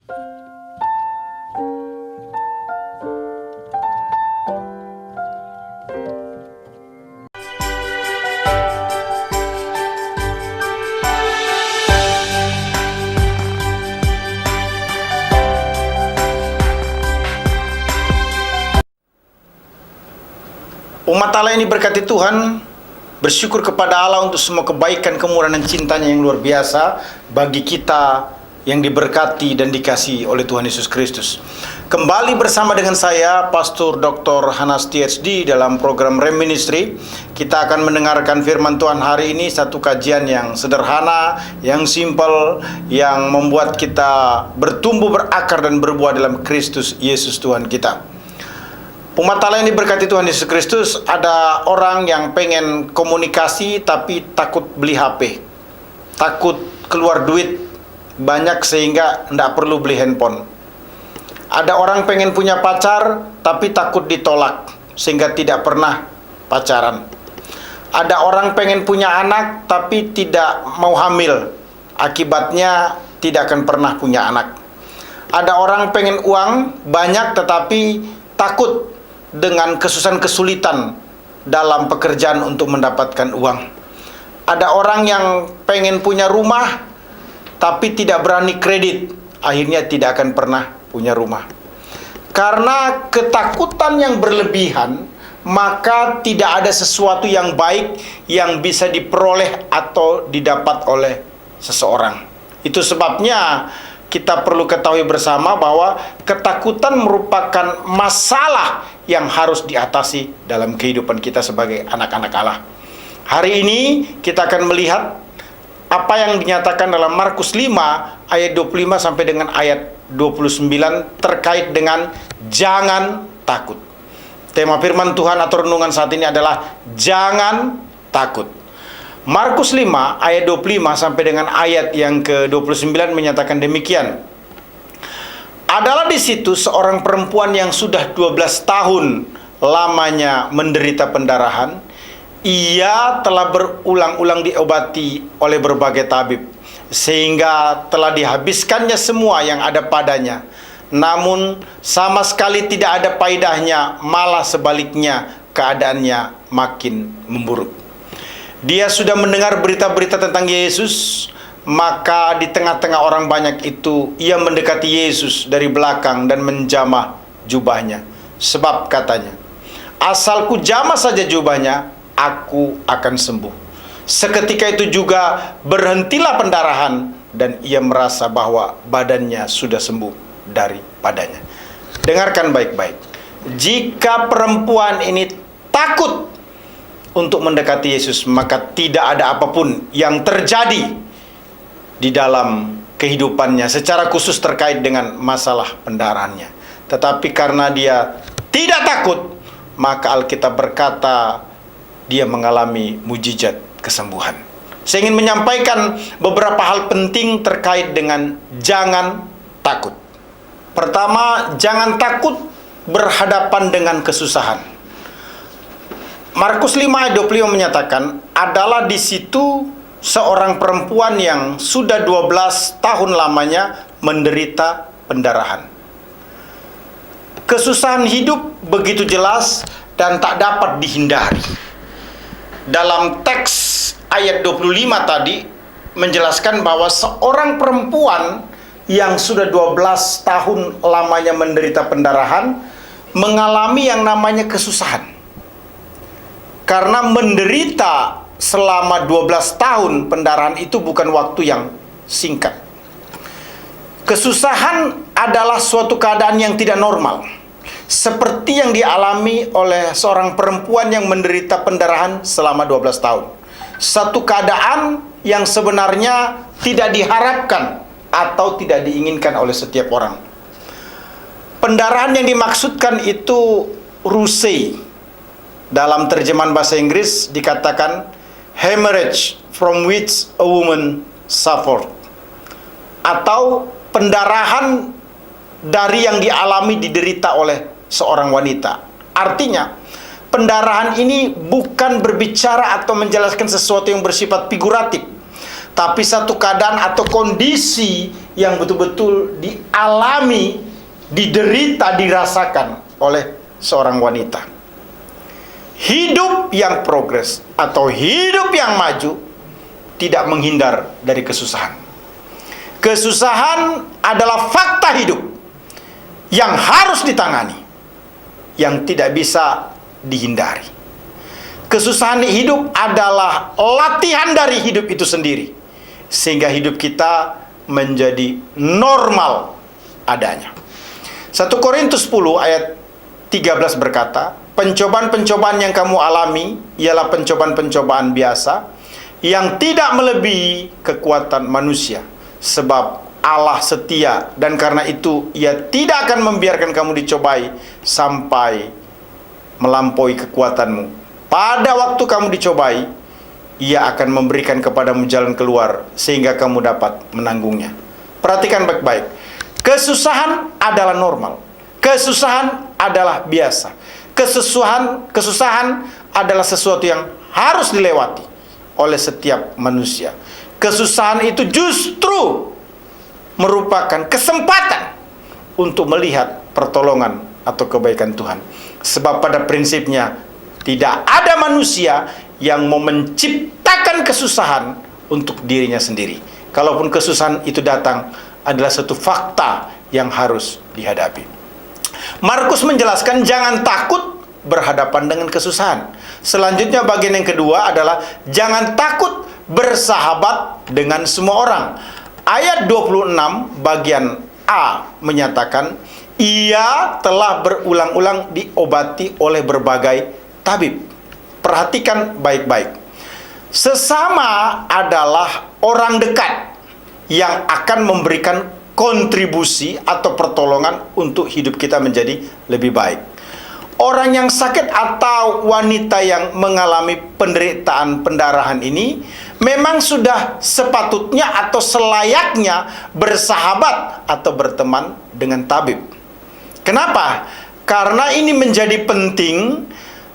Umat Allah yang diberkati Tuhan, bersyukur kepada Allah untuk semua kebaikan, kemurahan dan cintanya yang luar biasa bagi kita yang diberkati dan dikasihi oleh Tuhan Yesus Kristus. Kembali bersama dengan saya, Pastor Dr. Hanas THD dalam program Rem Ministry. Kita akan mendengarkan firman Tuhan hari ini, satu kajian yang sederhana, yang simple, yang membuat kita bertumbuh, berakar dan berbuah dalam Kristus Yesus Tuhan kita. Umat Allah yang diberkati Tuhan Yesus Kristus, ada orang yang pengen komunikasi tapi takut beli HP, takut keluar duit banyak sehingga tidak perlu beli handphone. Ada orang pengen punya pacar tapi takut ditolak sehingga tidak pernah pacaran. Ada orang pengen punya anak tapi tidak mau hamil, akibatnya tidak akan pernah punya anak. Ada orang pengen uang banyak tetapi takut dengan kesulitan dalam pekerjaan untuk mendapatkan uang. Ada orang yang pengen punya rumah tapi tidak berani kredit, akhirnya tidak akan pernah punya rumah. Karena ketakutan yang berlebihan, maka tidak ada sesuatu yang baik yang bisa diperoleh atau didapat oleh seseorang. Itu sebabnya kita perlu ketahui bersama bahwa ketakutan merupakan masalah yang harus diatasi dalam kehidupan kita sebagai anak-anak Allah. Hari ini kita akan melihat apa yang dinyatakan dalam Markus 5 ayat 25 sampai dengan ayat 29 terkait dengan jangan takut. Tema firman Tuhan atau renungan saat ini adalah jangan takut. Markus 5 ayat 25 sampai dengan ayat yang ke-29 menyatakan demikian. Adalah di situ seorang perempuan yang sudah 12 tahun lamanya menderita pendarahan. Ia telah berulang-ulang diobati oleh berbagai tabib, sehingga telah dihabiskannya semua yang ada padanya. Namun sama sekali tidak ada faedahnya, malah sebaliknya keadaannya makin memburuk. Dia sudah mendengar berita-berita tentang Yesus, maka di tengah-tengah orang banyak itu, ia mendekati Yesus dari belakang dan menjamah jubahnya. Sebab katanya, asalku jamah saja jubahnya, aku akan sembuh. Seketika itu juga berhentilah pendarahan, dan ia merasa bahwa badannya sudah sembuh daripadanya. Dengarkan baik-baik. Jika perempuan ini takut untuk mendekati Yesus, maka tidak ada apapun yang terjadi di dalam kehidupannya secara khusus terkait dengan masalah pendarahannya. Tetapi karena dia tidak takut, maka Alkitab berkata dia mengalami mujizat kesembuhan. Saya ingin menyampaikan beberapa hal penting terkait dengan jangan takut. Pertama, jangan takut berhadapan dengan kesusahan. Markus 5 ayat 25 menyatakan, adalah di situ seorang perempuan yang sudah 12 tahun lamanya menderita pendarahan. Kesusahan hidup begitu jelas dan tak dapat dihindari. Dalam teks ayat 25 tadi menjelaskan bahwa seorang perempuan yang sudah 12 tahun lamanya menderita pendarahan mengalami yang namanya kesusahan. Karena menderita selama 12 tahun pendarahan itu bukan waktu yang singkat. Kesusahan adalah suatu keadaan yang tidak normal, seperti yang dialami oleh seorang perempuan yang menderita pendarahan selama 12 tahun. Satu keadaan yang sebenarnya tidak diharapkan atau tidak diinginkan oleh setiap orang. Pendarahan yang dimaksudkan itu rusei. Dalam terjemahan bahasa Inggris dikatakan hemorrhage from which a woman suffered, atau pendarahan dari yang dialami diderita oleh seorang wanita. Artinya, pendarahan ini bukan berbicara atau menjelaskan sesuatu yang bersifat figuratif, tapi satu keadaan atau kondisi yang betul-betul dialami, diderita, dirasakan oleh seorang wanita. Hidup yang progres atau hidup yang maju tidak menghindar dari kesusahan. Kesusahan adalah fakta hidup yang harus ditangani, yang tidak bisa dihindari. Kesusahan hidup adalah latihan dari hidup itu sendiri, sehingga hidup kita menjadi normal adanya. 1 Korintus 10 ayat 13 berkata, pencobaan-pencobaan yang kamu alami ialah pencobaan-pencobaan biasa yang tidak melebihi kekuatan manusia. Sebab Allah setia, dan karena itu Ia tidak akan membiarkan kamu dicobai sampai melampaui kekuatanmu. Pada waktu kamu dicobai, Ia akan memberikan kepadamu jalan keluar sehingga kamu dapat menanggungnya. Perhatikan baik-baik. Kesusahan adalah normal. Kesusahan adalah biasa. Kesusahan adalah sesuatu yang harus dilewati oleh setiap manusia. Kesusahan itu justru merupakan kesempatan untuk melihat pertolongan atau kebaikan Tuhan. Sebab pada prinsipnya tidak ada manusia yang mau menciptakan kesusahan untuk dirinya sendiri. Kalaupun kesusahan itu datang, adalah satu fakta yang harus dihadapi. Markus menjelaskan jangan takut berhadapan dengan kesusahan. Selanjutnya bagian yang kedua adalah jangan takut bersahabat dengan semua orang. Ayat 26 bagian A menyatakan, ia telah berulang-ulang diobati oleh berbagai tabib. Perhatikan baik-baik. Sesama adalah orang dekat yang akan memberikan kontribusi atau pertolongan untuk hidup kita menjadi lebih baik. Orang yang sakit atau wanita yang mengalami penderitaan pendarahan ini memang sudah sepatutnya atau selayaknya bersahabat atau berteman dengan tabib. Kenapa? Karena ini menjadi penting.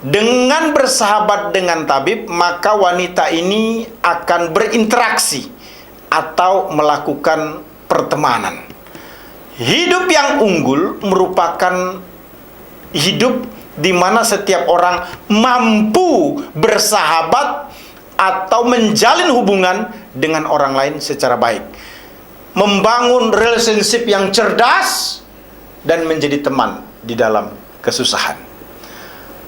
Dengan bersahabat dengan tabib, maka wanita ini akan berinteraksi atau melakukan pertemanan. Hidup yang unggul merupakan hidup di mana setiap orang mampu bersahabat atau menjalin hubungan dengan orang lain secara baik, membangun relationship yang cerdas, dan menjadi teman di dalam kesusahan.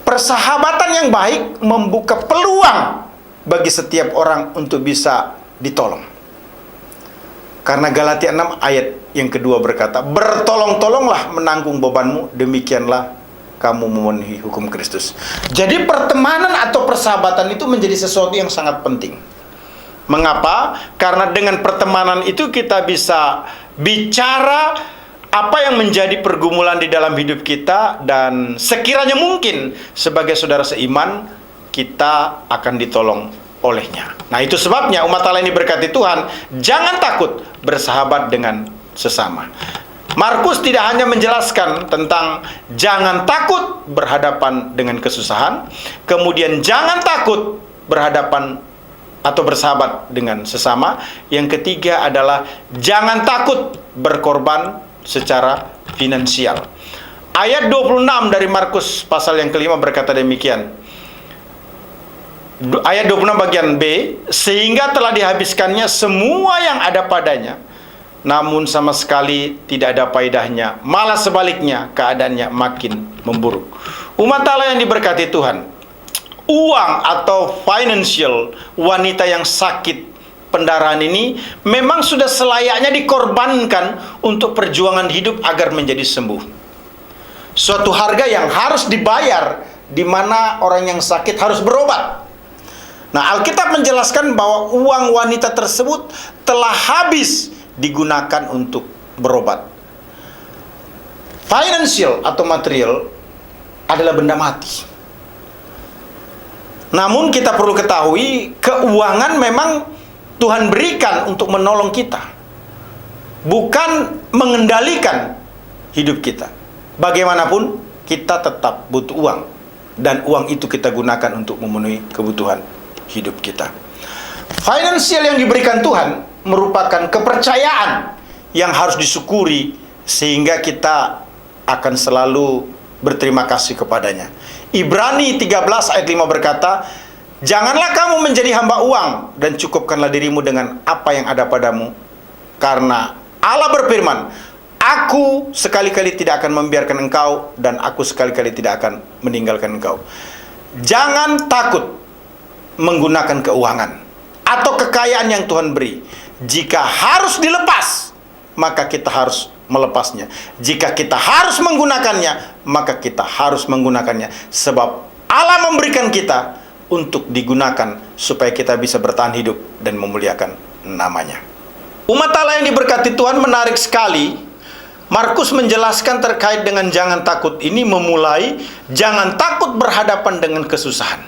Persahabatan yang baik membuka peluang bagi setiap orang untuk bisa ditolong. Karena Galatia 6 ayat yang kedua berkata, bertolong-tolonglah menanggung bebanmu, demikianlah kamu memenuhi hukum Kristus. Jadi pertemanan atau persahabatan itu menjadi sesuatu yang sangat penting. Mengapa? Karena dengan pertemanan itu kita bisa bicara apa yang menjadi pergumulan di dalam hidup kita, dan sekiranya mungkin sebagai saudara seiman kita akan ditolong olehnya. Nah, itu sebabnya umat Allah ini berkati Tuhan, jangan takut bersahabat dengan sesama. Markus tidak hanya menjelaskan tentang jangan takut berhadapan dengan kesusahan, kemudian jangan takut berhadapan atau bersahabat dengan sesama. Yang ketiga adalah jangan takut berkorban secara finansial. Ayat 26 dari Markus pasal yang kelima berkata demikian. Ayat 26 bagian B, sehingga telah dihabiskannya semua yang ada padanya, namun sama sekali tidak ada faedahnya, malah sebaliknya keadaannya makin memburuk. Umat Allah yang diberkati Tuhan, uang atau financial wanita yang sakit pendarahan ini memang sudah selayaknya dikorbankan untuk perjuangan hidup agar menjadi sembuh. Suatu harga yang harus dibayar, di mana orang yang sakit harus berobat. Nah, Alkitab menjelaskan bahwa uang wanita tersebut telah habis digunakan untuk berobat. Financial atau material adalah benda mati. Namun kita perlu ketahui, keuangan memang Tuhan berikan untuk menolong kita, bukan mengendalikan hidup kita. Bagaimanapun kita tetap butuh uang, dan uang itu kita gunakan untuk memenuhi kebutuhan hidup kita. Finansial yang diberikan Tuhan merupakan kepercayaan yang harus disyukuri sehingga kita akan selalu berterima kasih kepadanya. Ibrani 13 ayat 5 berkata, "Janganlah kamu menjadi hamba uang dan cukupkanlah dirimu dengan apa yang ada padamu. Karena Allah berfirman, Aku sekali-kali tidak akan membiarkan engkau dan aku sekali-kali tidak akan meninggalkan engkau." Jangan takut menggunakan keuangan atau kekayaan yang Tuhan beri. Jika harus dilepas, maka kita harus melepasnya. Jika kita harus menggunakannya, maka kita harus menggunakannya. Sebab Allah memberikan kita untuk digunakan supaya kita bisa bertahan hidup dan memuliakan namanya. Umat Allah yang diberkati Tuhan, menarik sekali. Markus menjelaskan terkait dengan jangan takut ini memulai jangan takut berhadapan dengan kesusahan.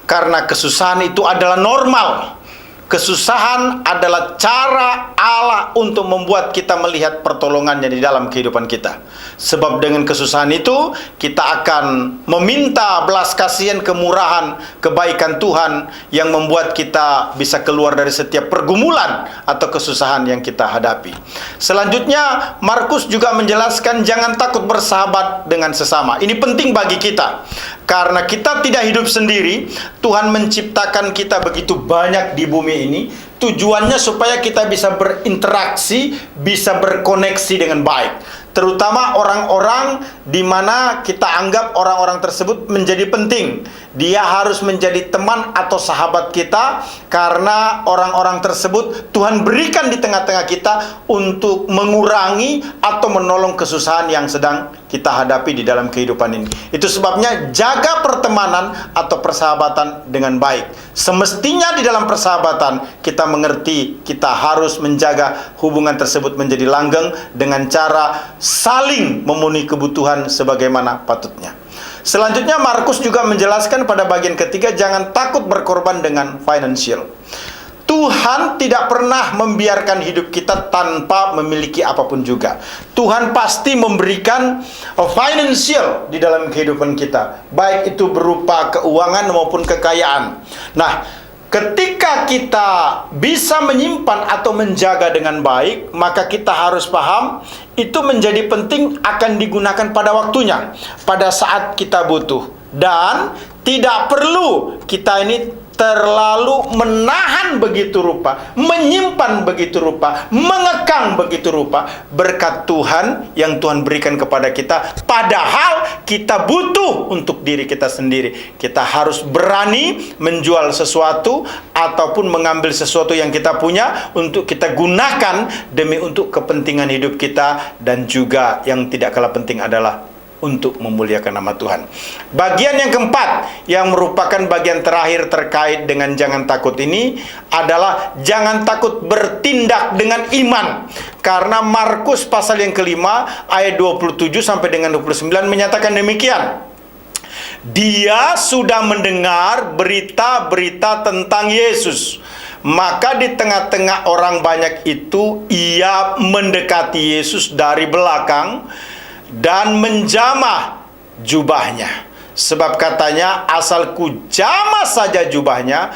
Karena kesusahan itu adalah normal. Kesusahan adalah cara Allah untuk membuat kita melihat pertolongannya di dalam kehidupan kita. Sebab dengan kesusahan itu, kita akan meminta belas kasihan, kemurahan, kebaikan Tuhan yang membuat kita bisa keluar dari setiap pergumulan atau kesusahan yang kita hadapi. Selanjutnya, Markus juga menjelaskan jangan takut bersahabat dengan sesama. Ini penting bagi kita. Karena kita tidak hidup sendiri, Tuhan menciptakan kita begitu banyak di bumi ini. Tujuannya supaya kita bisa berinteraksi, bisa berkoneksi dengan baik. Terutama orang-orang di mana kita anggap orang-orang tersebut menjadi penting. Dia harus menjadi teman atau sahabat kita karena orang-orang tersebut Tuhan berikan di tengah-tengah kita untuk mengurangi atau menolong kesusahan yang sedang kita hadapi di dalam kehidupan ini. Itu sebabnya jaga pertemanan atau persahabatan dengan baik. Semestinya di dalam persahabatan kita mengerti kita harus menjaga hubungan tersebut menjadi langgeng dengan cara saling memenuhi kebutuhan sebagaimana patutnya. Selanjutnya Markus juga menjelaskan pada bagian ketiga jangan takut berkorban dengan financial. Tuhan tidak pernah membiarkan hidup kita tanpa memiliki apapun juga. Tuhan pasti memberikan financial di dalam kehidupan kita, baik itu berupa keuangan maupun kekayaan. Nah, ketika kita bisa menyimpan atau menjaga dengan baik, maka kita harus paham itu menjadi penting akan digunakan pada waktunya, pada saat kita butuh. Dan tidak perlu kita ini terlalu menahan begitu rupa, menyimpan begitu rupa, mengekang begitu rupa berkat Tuhan yang Tuhan berikan kepada kita. Padahal kita butuh untuk diri kita sendiri. Kita harus berani menjual sesuatu ataupun mengambil sesuatu yang kita punya untuk kita gunakan demi untuk kepentingan hidup kita, dan juga yang tidak kalah penting adalah untuk memuliakan nama Tuhan. Bagian yang keempat, yang merupakan bagian terakhir terkait dengan jangan takut ini adalah jangan takut bertindak dengan iman. Karena Markus pasal yang kelima ayat 27 sampai dengan 29 menyatakan demikian. Dia sudah mendengar berita-berita tentang Yesus. Maka di tengah-tengah orang banyak itu, ia mendekati Yesus dari belakang dan menjamah jubahnya. Sebab katanya, asal ku jamah saja jubahnya,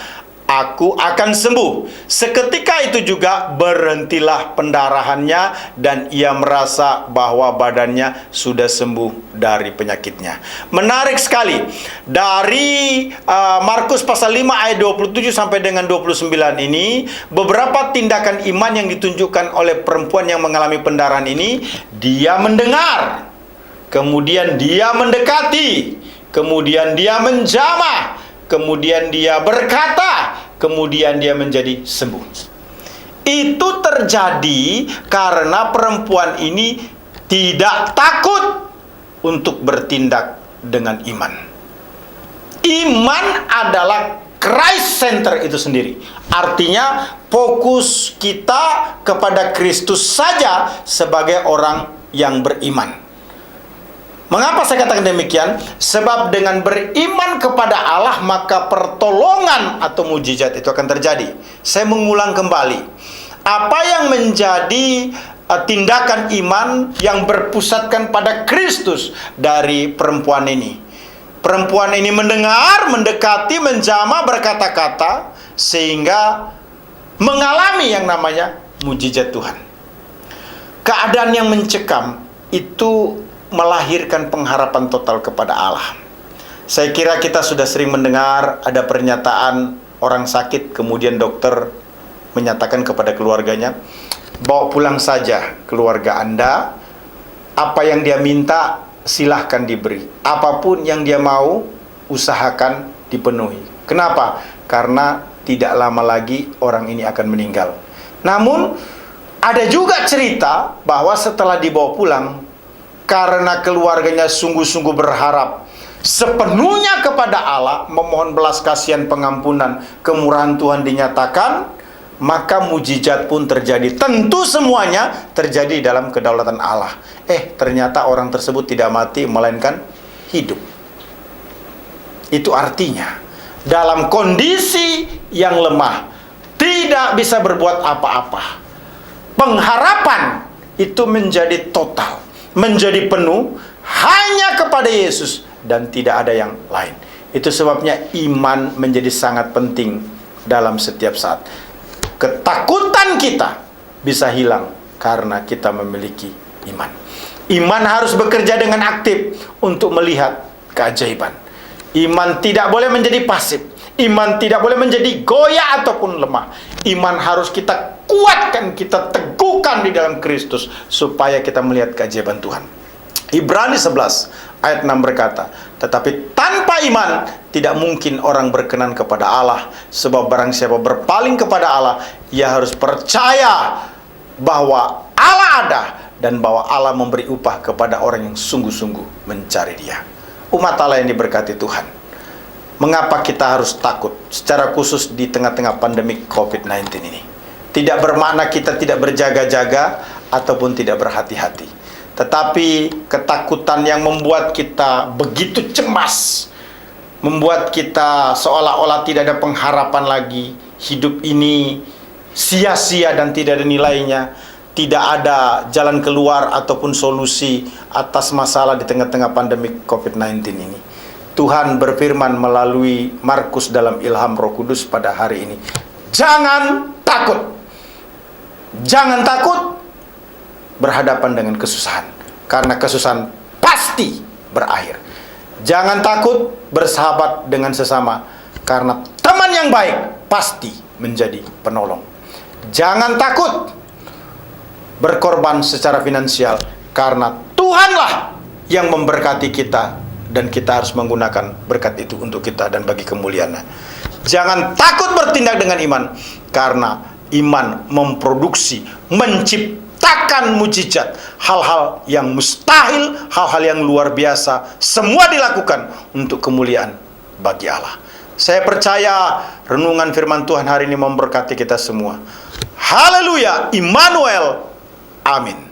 aku akan sembuh. Seketika itu juga berhentilah pendarahannya dan ia merasa bahwa badannya sudah sembuh dari penyakitnya. Menarik sekali. Dari Markus pasal 5 ayat 27 sampai dengan 29 ini, beberapa tindakan iman yang ditunjukkan oleh perempuan yang mengalami pendarahan ini. Dia mendengar, kemudian dia mendekati, kemudian dia menjamah, kemudian dia berkata, kemudian dia menjadi sembuh. Itu terjadi karena perempuan ini tidak takut untuk bertindak dengan iman. Iman adalah Christ center itu sendiri. Artinya fokus kita kepada Kristus saja sebagai orang yang beriman. Mengapa saya katakan demikian? Sebab dengan beriman kepada Allah, maka pertolongan atau mujizat itu akan terjadi. Saya mengulang kembali. Apa yang menjadi tindakan iman yang berpusatkan pada Kristus dari perempuan ini? Perempuan ini mendengar, mendekati, menjamah, berkata-kata, sehingga mengalami yang namanya mujizat Tuhan. keadaan yang mencekam itu melahirkan pengharapan total kepada Allah. Saya kira kita sudah sering mendengar ada pernyataan orang sakit, kemudian dokter menyatakan kepada keluarganya, bawa pulang saja keluarga Anda, apa yang dia minta silahkan diberi, apapun yang dia mau usahakan dipenuhi. Kenapa? Karena tidak lama lagi orang ini akan meninggal. Namun ada juga cerita bahwa setelah dibawa pulang, karena keluarganya sungguh-sungguh berharap sepenuhnya kepada Allah, memohon belas kasihan, pengampunan, kemurahan Tuhan dinyatakan, maka mujizat pun terjadi. Tentu semuanya terjadi dalam kedaulatan Allah. Ternyata orang tersebut tidak mati, melainkan hidup. Itu artinya dalam kondisi yang lemah, tidak bisa berbuat apa-apa, pengharapan itu menjadi total, menjadi penuh hanya kepada Yesus dan tidak ada yang lain. Itu sebabnya iman menjadi sangat penting dalam setiap saat. Ketakutan kita bisa hilang karena kita memiliki iman. Iman harus bekerja dengan aktif untuk melihat keajaiban. Iman tidak boleh menjadi pasif. Iman tidak boleh menjadi goyah ataupun lemah. Iman harus kita kuatkan, kita teguhkan di dalam Kristus supaya kita melihat keajaiban Tuhan. Ibrani 11 ayat 6 berkata, tetapi tanpa iman tidak mungkin orang berkenan kepada Allah, sebab barang siapa berpaling kepada Allah, ia harus percaya bahwa Allah ada dan bahwa Allah memberi upah kepada orang yang sungguh-sungguh mencari Dia. Umat Allah yang diberkati Tuhan, mengapa kita harus takut secara khusus di tengah-tengah pandemi COVID-19 ini? Tidak bermakna kita tidak berjaga-jaga ataupun tidak berhati-hati, tetapi ketakutan yang membuat kita begitu cemas, membuat kita seolah-olah tidak ada pengharapan lagi, hidup ini sia-sia dan tidak ada nilainya, tidak ada jalan keluar ataupun solusi atas masalah di tengah-tengah pandemi COVID-19 ini. Tuhan berfirman melalui Markus dalam ilham Roh Kudus pada hari ini, jangan takut. Jangan takut berhadapan dengan kesusahan, karena kesusahan pasti berakhir. Jangan takut bersahabat dengan sesama, karena teman yang baik pasti menjadi penolong. Jangan takut berkorban secara finansial, karena Tuhanlah yang memberkati kita, dan kita harus menggunakan berkat itu untuk kita dan bagi kemuliaan-Nya. Jangan takut bertindak dengan iman, karena iman memproduksi, menciptakan mujizat, hal-hal yang mustahil, hal-hal yang luar biasa, semua dilakukan untuk kemuliaan bagi Allah. Saya percaya renungan firman Tuhan hari ini memberkati kita semua. Haleluya, Immanuel, amin.